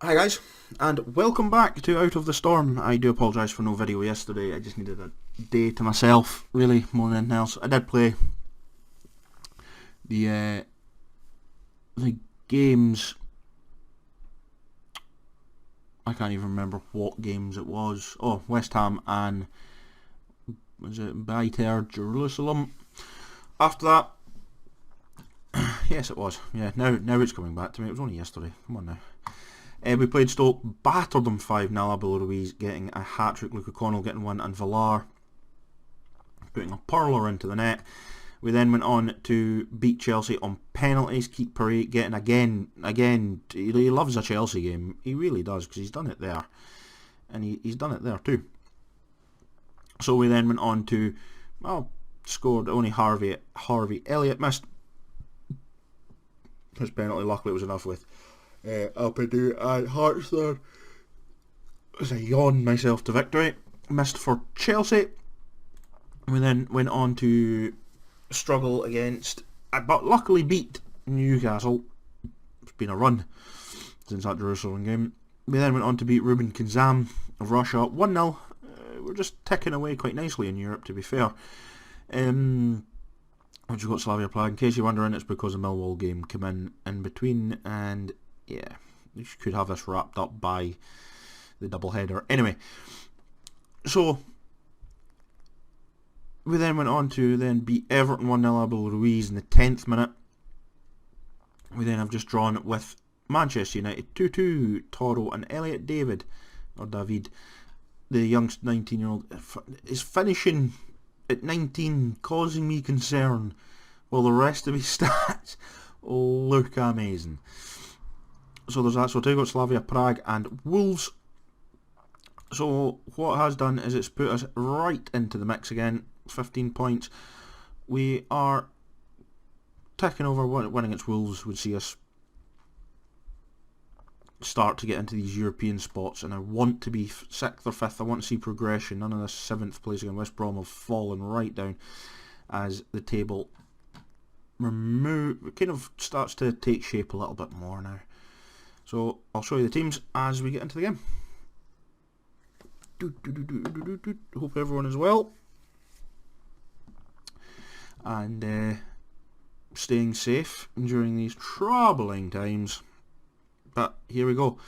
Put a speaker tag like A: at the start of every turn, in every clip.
A: Hi guys, and welcome back to Out of the Storm. I do apologise for no video yesterday. I just needed a day to myself, really, more than anything else. I did play the games. I can't even remember what games it was. Oh, West Ham and was it Baiter Jerusalem? After that, yes, it was. Yeah, now it's coming back to me. It was only yesterday. Come on now. We played Stoke, battered them 5-0, Abel Ruiz getting a hat-trick, Luke O'Connell getting one, and Villar putting a purler into the net. We then went on to beat Chelsea on penalties, Keith Paré getting again, he loves a Chelsea game, he really does, because he's done it there, and he's done it there too. So we then went on to, scored only Harvey Elliott missed his penalty, luckily it was enough with Alpadu and Hearts there. As I yawned myself to victory. Missed for Chelsea. We then went on to struggle against, but luckily beat Newcastle. It's been a run since that Jerusalem game. We then went on to beat Rubin Kazan of Russia 1-0. We're just ticking away quite nicely in Europe, to be fair. Once you've got Slavia Prague, in case you're wondering, it's because the Millwall game came in between, and yeah, you could have this wrapped up by the double header. Anyway, so we then went on to then beat Everton 1-0, Abel Ruiz in the 10th minute. We then have just drawn with Manchester United 2-2, Toro and Elliot David, the young 19-year-old, is finishing at 19, causing me concern, while the rest of his stats look amazing. So there's that. So take out Slavia Prague and Wolves. So what it has done is it's put us right into the mix again. 15 points. We are ticking over. Winning against Wolves would see us start to get into these European spots, and I want to be 6th or 5th. I want to see progression. None of this 7th place against West Brom have fallen right down as the table kind of starts to take shape a little bit more now. So I'll show you the teams as we get into the game. Hope everyone is well and staying safe during these troubling times. But here we go.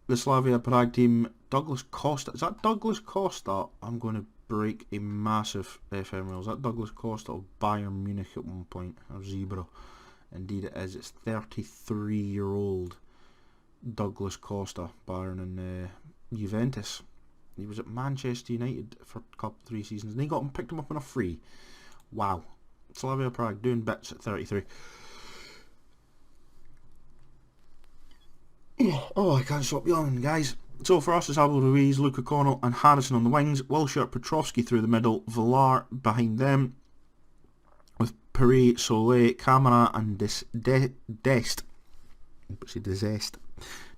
A: The Slavia Prague team, Douglas Costa. Is that Douglas Costa? I'm going to break a massive FM rule. Is that Douglas Costa of Bayern Munich at one point? Or Zebra? Indeed it is. It's 33-year-old Douglas Costa, Bayern and Juventus. He was at Manchester United for a couple 3 seasons, and they picked him up on a free. Wow. Slavia Prague doing bits at 33. Oh, I can't stop yawning, guys. So for us, it's Abel Ruiz, Luke O'Connell and Harrison on the wings, Wilshere, Petrovsky through the middle, Villar behind them, with Paré, Soleil, Camara and Dest.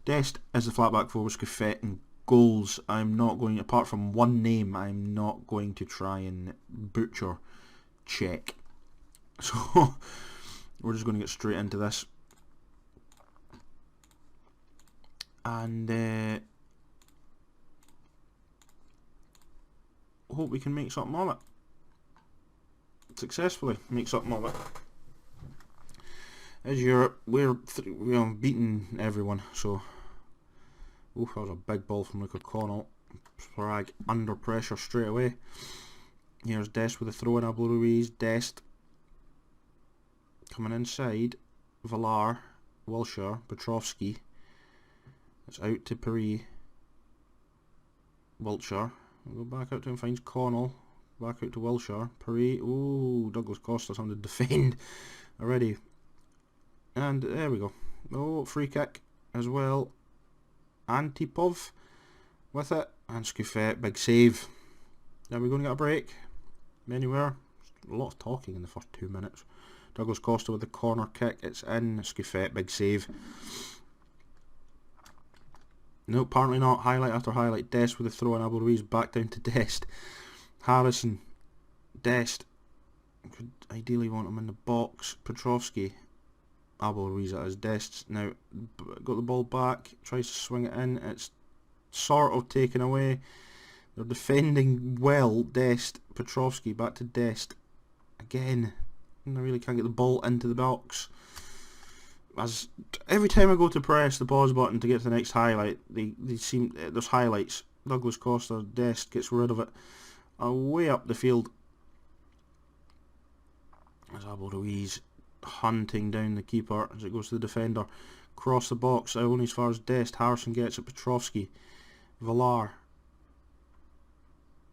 A: Dest as the flat-back forward, Scuffet and goals. I'm not going, apart from one name, I'm not going to try and butcher check. So we're just going to get straight into this. And hope we can make something of it. Successfully make something of it. As Europe, we're beating everyone, so... Oof, that was a big ball from Luke O'Connell. Prague under pressure straight away. Here's Dest with a throw in, Abel Ruiz. Dest coming inside. Villar, Wilshere, Petrovsky. It's out to Paré. Wilshere. We'll go back out to him, finds Connell. Back out to Wilshere. Paré. Ooh, Douglas Costa, something to defend already. And there we go. Oh, free kick as well. Antipov with it. And Scuffet, big save. Are we going to get a break? Anywhere? A lot of talking in the first 2 minutes. Douglas Costa with the corner kick. It's in. Scuffet, big save. No, apparently not. Highlight after highlight. Dest with a throw in. Abel Ruiz back down to Dest. Harrison. Dest. Could ideally want him in the box. Petrovsky. Abel Ruiz at his Dest now got the ball back, tries to swing it in, it's sort of taken away. They're defending well. Dest, Petrovsky back to Dest again, and I really can't get the ball into the box. As every time I go to press the pause button to get to the next highlight, they seem there's highlights. Douglas Costa, Dest gets rid of it way up the field. As Abel Ruiz hunting down the keeper as it goes to the defender. Cross the box, only as far as Dest. Harrison gets it, Petrovsky. Villar.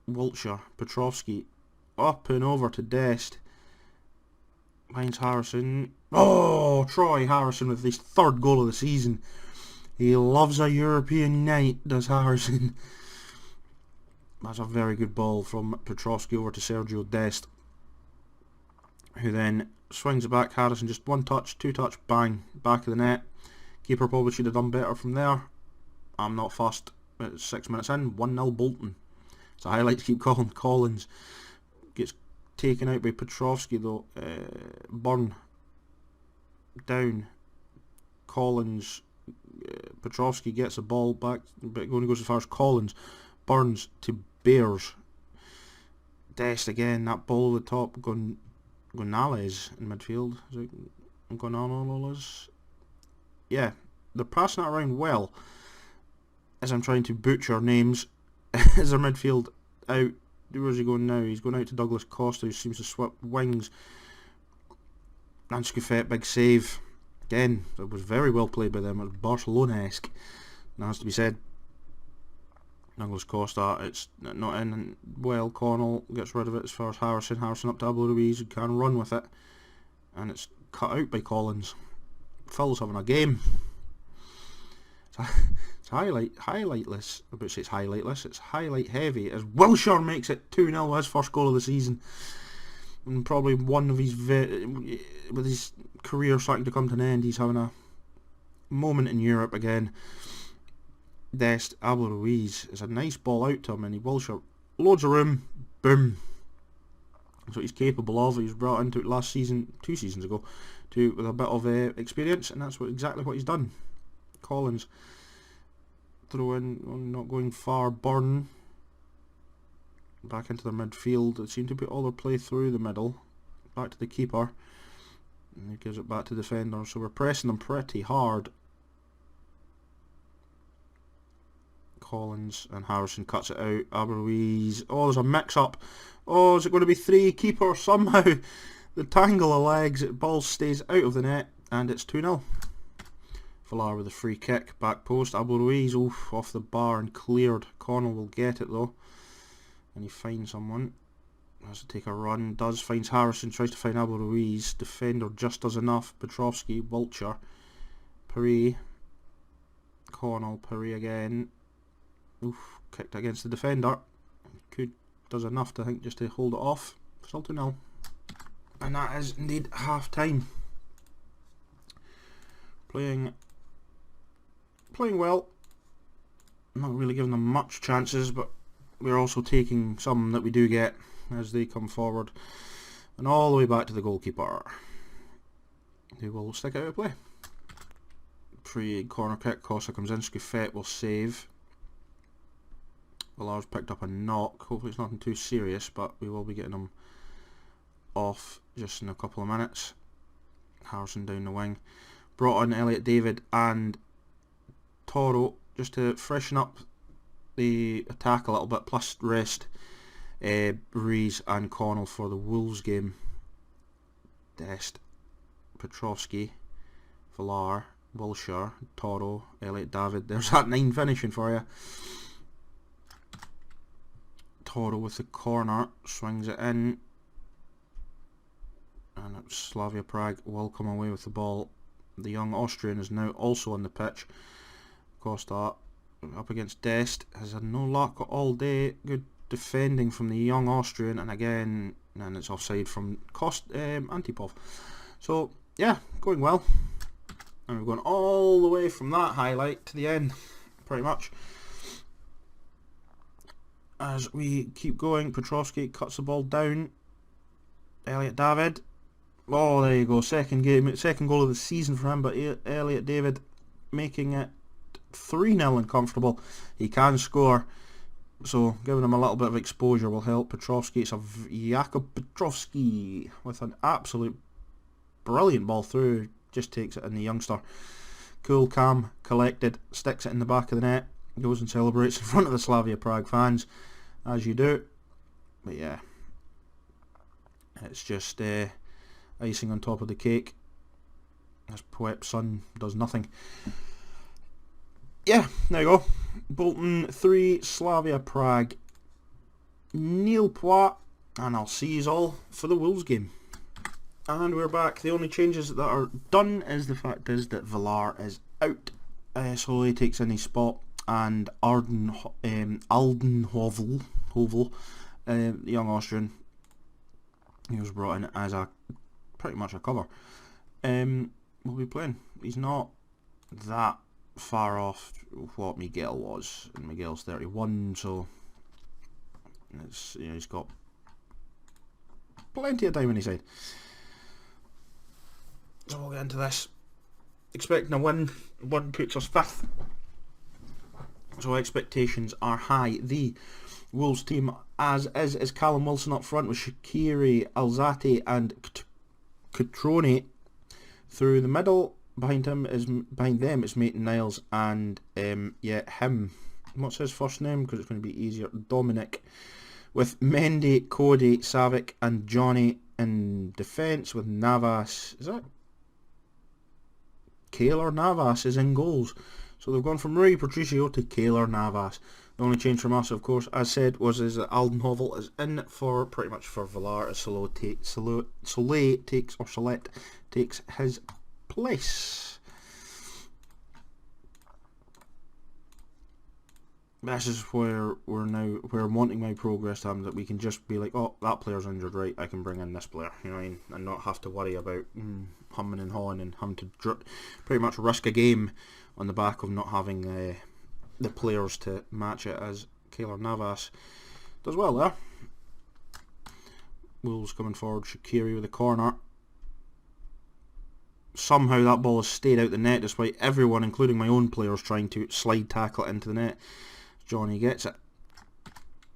A: Wiltshire. Petrovsky. Up and over to Dest. Finds Harrison. Oh, Troy Harrison with his third goal of the season. He loves a European night, does Harrison. That's a very good ball from Petrovsky over to Sergio Dest, who then swings it back. Harrison just one touch, two touch, bang, back of the net. Keeper probably should have done better from there. I'm not fussed. It's 6 minutes in, 1-0 Bolton. So highlights keep calling. Collins gets taken out by Petrovsky though. Burn down. Collins. Petrovsky gets the ball back, but it only goes as far as Collins. Burns to Bears. Dest again, that ball at the top. Gonzalez in midfield. Is it Gonzalez? Yeah, they're passing it around well. As I'm trying to butcher names, is their midfield out? Where's he going now? He's going out to Douglas Costa, who seems to swap wings. And Scuffet, big save. Again, it was very well played by them. It was Barcelona-esque. That has to be said. Douglas Costa, it's not in, and well, Connell gets rid of it as far as Harrison. Harrison up to Abel Ruiz, who can run with it. And it's cut out by Collins. Phil's having a game. It's highlightless. I would say it's highlightless. It's highlight heavy as Wilshere makes it 2-0, his first goal of the season, and probably one of his with his career starting to come to an end. He's having a moment in Europe again. Dest, Abel Ruiz is a nice ball out to him, and he Wilshere loads of room. Boom. That's what he's capable of. He was brought into it last season, 2 seasons ago, with a bit of experience, and that's exactly what he's done. Collins throw in, not going far. Burn back into their midfield. They seem to put all their play through the middle, back to the keeper, and he gives it back to the defender. So we're pressing them pretty hard. Collins and Harrison cuts it out. Abel Ruiz. Oh, there's a mix-up. Oh, is it going to be 3? Keeper somehow. The tangle of legs. The ball stays out of the net, and it's 2-0. Villar with a free kick, back post. Abel Ruiz, off the bar and cleared. Connell will get it though, and he finds someone. Has to take a run. Does, finds Harrison. Tries to find Abel Ruiz. Defender just does enough. Petrovsky, Wiltshire, Perry, Connell, Perry again. Kicked against the defender. Does enough to think just to hold it off. Still 2-0. And that is indeed half time. Playing well. Not really giving them much chances, but we're also taking some that we do get as they come forward. And all the way back to the goalkeeper, who will stick out of play. Free corner kick. Costa comes in. Scuffet will save. Villar's picked up a knock. Hopefully it's nothing too serious, but we will be getting him off just in a couple of minutes. Harrison down the wing. Brought on Elliot David and Toro just to freshen up the attack a little bit, plus rest Ruiz and Connell for the Wolves game. Dest, Petrovsky, Villar, Wilshere, Toro, Elliot David. There's that 9 finishing for you. Toro with the corner, swings it in, and Slavia Prague will come away with the ball. The young Austrian is now also on the pitch. Costa up against Dest, has had no luck all day. Good defending from the young Austrian, and again, and it's offside from Antipov. So yeah, going well, and we're going all the way from that highlight to the end, pretty much. As we keep going, Petrovsky cuts the ball down. Elliot David Oh, there you go. Second goal of the season for him, but Elliot David making it 3-0 and comfortable. He can score, so giving him a little bit of exposure will help. Petrovsky, it's Jakub Petrovsky with an absolute brilliant ball through, just takes it in. The youngster, cool, calm, collected, sticks it in the back of the net, goes and celebrates in front of the Slavia Prague fans, as you do. But yeah, it's just icing on top of the cake. This Poep's son does nothing. Yeah, there you go. Bolton 3, Slavia Prague nil point, and I'll see you all for the Wolves game. And we're back. The only changes that are done is the fact is that Villar is out. So he takes in his spot, and Aldenhovel, the young Austrian, he was brought in as pretty much a cover. Will be playing. He's not that far off what Miguel was, and Miguel's 31, so it's, he's got plenty of time on his side. So we'll get into this. Expecting a win. One puts us 5th. So expectations are high. The Wolves team, as is Callum Wilson up front with Shaqiri, Alzate and Cutrone through the middle. Behind them it's Maitland-Niles and him. What's his first name? Because it's going to be easier. Dominic, with Mendy, Cody, Savic and Johnny in defence, with Navas. Is that Keylor Navas is in goals. So they've gone from Rui Patricio to Keylor Navas. The only change from us, of course, as said, is that Aldenhovel is in for pretty much for Villar as Solet takes his place. This is where I'm wanting my progress time, that we can just be like, oh, that player's injured, right, I can bring in this player, you know what I mean, and not have to worry about humming and hawing and having to pretty much risk a game on the back of not having the players to match it, as Keylor Navas does well there. Wolves coming forward, Shaqiri with a corner. Somehow that ball has stayed out the net despite everyone, including my own players, trying to slide tackle it into the net. Johnny gets it.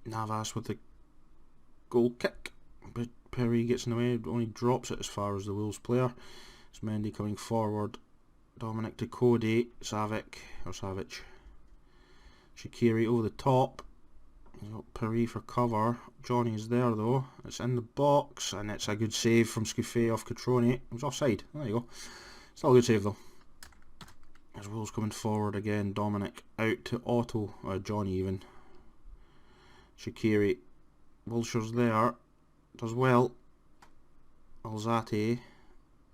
A: Navas with the goal kick, but Perry gets in the way, only drops it as far as the Wolves player. It's Mendy coming forward. Dominic to Cody, Savic, Shaqiri over the top. He's got Perry for cover. Johnny's there though. It's in the box, and it's a good save from Scouffet off Cutrone. It was offside. There you go. Still a good save though. As Wolves coming forward again. Dominic out to Otto, or Johnny even. Shaqiri. Wilshire's there. Does well. Alzate.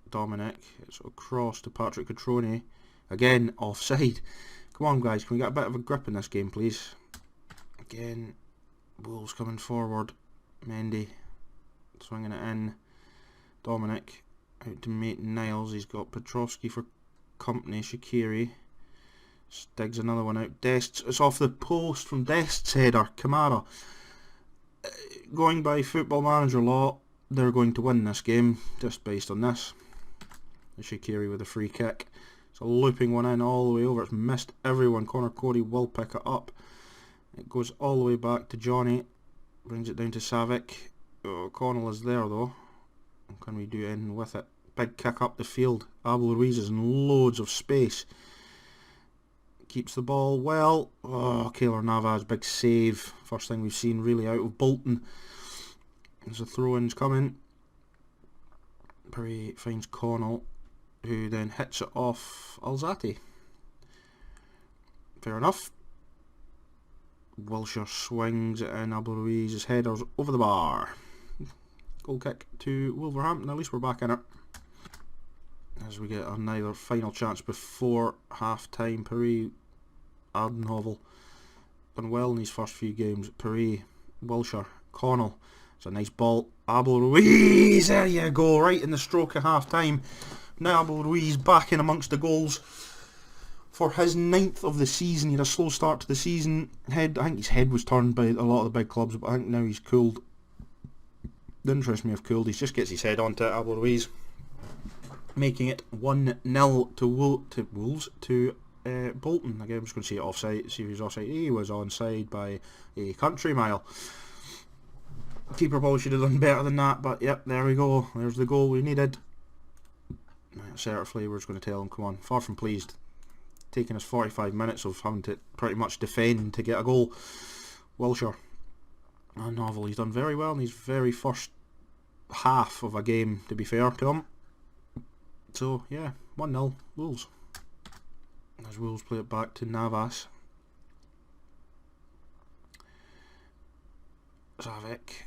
A: Dominic. It's across to Patrick Cutrone. Again, offside. Come on guys, can we get a bit of a grip in this game please? Again, Wolves coming forward. Mendy swinging it in. Dominic out to Maitland-Niles. He's got Petrovsky for company. Shaqiri digs another one out. Dest, it's off the post from Dest's header. Kamara. Going by Football Manager law, they're going to win this game just based on this. Shaqiri with a free kick. It's a looping one in all the way over. It's missed everyone. Connor Cody will pick it up. It goes all the way back to Johnny. Brings it down to Savic. Oh, Connell is there though. What can we do anything with it? Big kick up the field. Abel Ruiz is in loads of space. Keeps the ball well. Oh, Keylor Navas, big save. First thing we've seen really out of Bolton. There's a throw-in's coming. Perry finds Connell, who then hits it off Alzate. Fair enough. Wilshire swings it in. Abel Ruiz's header's over the bar. Goal kick to Wolverhampton. At least we're back in it. As we get another final chance before half time. Perry, Aldenhovel done well in his first few games. Perry, Wilshire, Connell. It's a nice ball. Abel Ruiz, there you go, right in the stroke of half time. Now Abel Ruiz back in amongst the goals for his 9th of the season. He had a slow start to the season. I think his head was turned by a lot of the big clubs, but I think now he's cooled. Didn't interest me if cooled. He just gets his head onto it, Abel Ruiz. making it 1-0 to Wolves to Bolton. Again, I'm just going to say offside. See who's offside. He was onside by a country mile. Keeper probably should have done better than that, but yep, there we go. There's the goal we needed. Assertively, we're just going to tell him, come on, far from pleased. Taking us 45 minutes of having to pretty much defend to get a goal. Wilshere. And Novel, he's done very well in his very first half of a game, to be fair to him. So, yeah, 1-0, Wolves. As Wolves play it back to Navas. Zavik.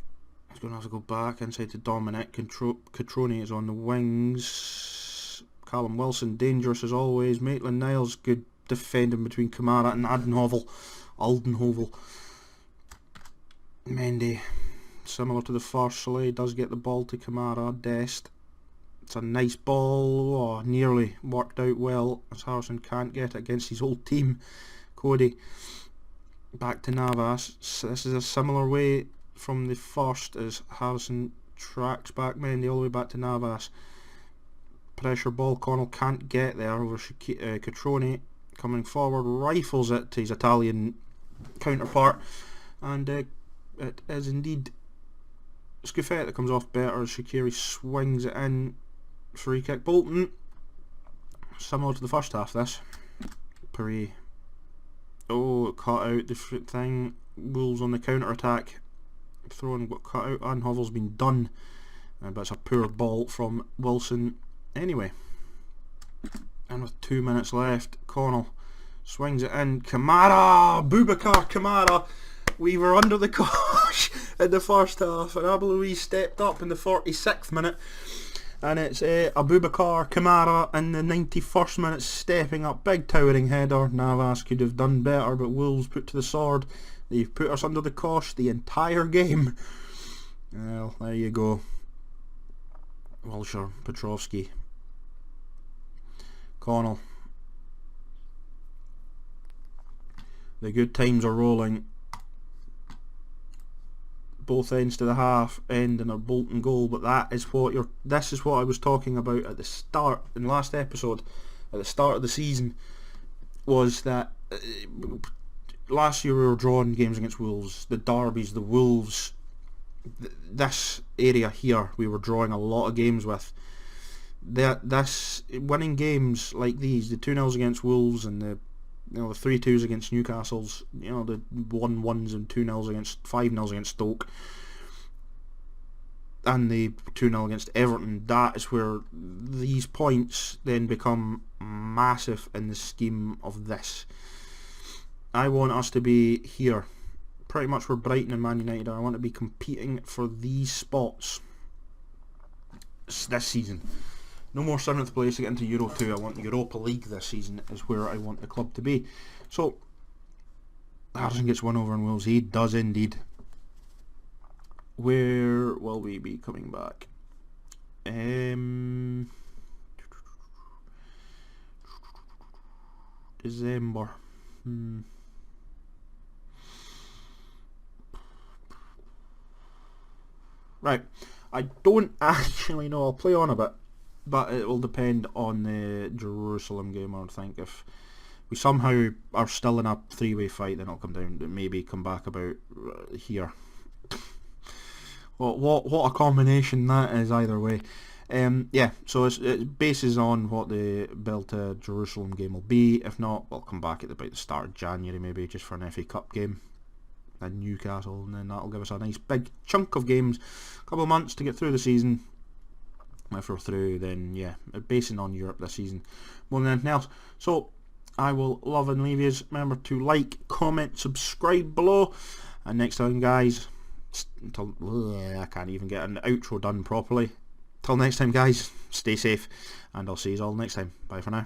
A: He's going to have to go back inside to Dominic. Catroni is on the wings. Callum Wilson, dangerous as always. Maitland-Niles, good defending between Kamara and Aldenhovel. Mendy, similar to the first, Soleil does get the ball to Kamara. Dest. It's a nice ball. Oh, nearly worked out well, as Harrison can't get it against his old team. Cody. Back to Navas. So this is a similar way from the first as Harrison tracks back Mendy all the way back to Navas. Pressure ball, Connell can't get there over Catroni. Coming forward, rifles it to his Italian counterpart, and it is indeed Scuffet that comes off better as Shaqiri swings it in. Free kick, Bolton. Similar to the first half, this. Perret. Oh, it cut out the thing. Wolves on the counter attack. Throwing got cut out, and Hovel's been done. But it's a poor ball from Wilson anyway. And with 2 minutes left, Connell swings it in. Kamara! Boubacar Kamara! We were under the cosh in the first half, and Abel stepped up in the 46th minute. And it's Aboubacar Kamara in the 91st minute stepping up. Big towering header. Navas could have done better, but Wolves put to the sword. They've put us under the cosh the entire game. Well, there you go. Wilshere, Petrovsky. Connell. The good times are rolling. Both ends to the half end in a Bolton goal, but this is what I was talking about at the start in the last episode, at the start of the season, was that last year we were drawing games against Wolves, the derbies, the Wolves, this area here we were drawing a lot of games with. This winning games like these, the 2-0s against Wolves and the 3-2s against Newcastle's, the 1-1s and 2-0s against 5-0s against Stoke, and the 2-0 against Everton, that is where these points then become massive in the scheme of this. I want us to be here, pretty much where Brighton and Man United are. I want to be competing for these spots this season. No more 7th place to get into Euro 2. I want Europa League this season is where I want the club to be. So, Harrison gets one over on Wolves. He does indeed. Where will we be coming back? December. Right. I don't actually know. I'll play on a bit. But it will depend on the Jerusalem game, I would think. If we somehow are still in a 3-way fight, then it'll come down to maybe come back about here. What a combination that is either way. Yeah, so it bases on what the Belta Jerusalem game will be. If not, we'll come back at about the start of January maybe, just for an FA Cup game in Newcastle, and then that'll give us a nice big chunk of games, a couple of months to get through the season. If we're through, then yeah, basing on Europe this season more than anything else. So I will love and leave yous. Remember to like, comment, subscribe below, and next time, guys, until I can't even get an outro done properly. Till next time, guys, stay safe, and I'll see you all next time. Bye for now.